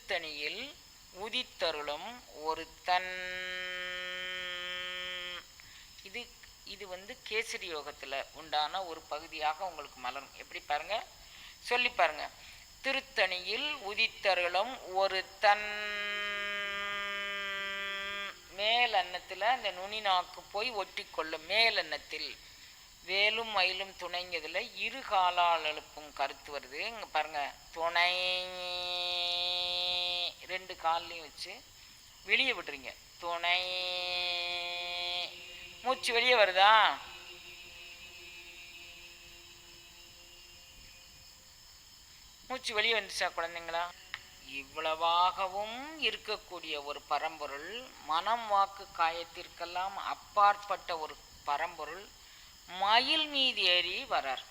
திருத்தணியில் உதித்தருளும் ஒருத்தன். இது இது கேசரி யோகத்தில் உண்டான ஒரு பகுதியாக உங்களுக்கு மலரும். எப்படி பாருங்க, சொல்லி பாருங்க. திருத்தணியில் உதித்தருளும் ஒருத்தன். மேல் அன்னத்தில் அந்த நுனி நாக்கு போய் ஒட்டி கொள்ளும். மேல் அன்னத்தில் வேலும் மயிலும் துணைங்கிறதுல இரு காலால் எழுப்பும் கருத்து வருது. இங்கே பாருங்க, துணை ரெண்டு கால்லையும் வச்சு வெளியே விடுறீங்க. துணை, மூச்சு வெளியே வருதா? மூச்சு வெளியே வந்துச்சா குழந்தைங்களா? இவ்வளவாகவும் இருக்கக்கூடிய ஒரு பரம்பொருள், மனம் வாக்கு காயத்திற்கெல்லாம் அப்பாற்பட்ட ஒரு பரம்பொருள் மயில் மீது ஏறி வரார்.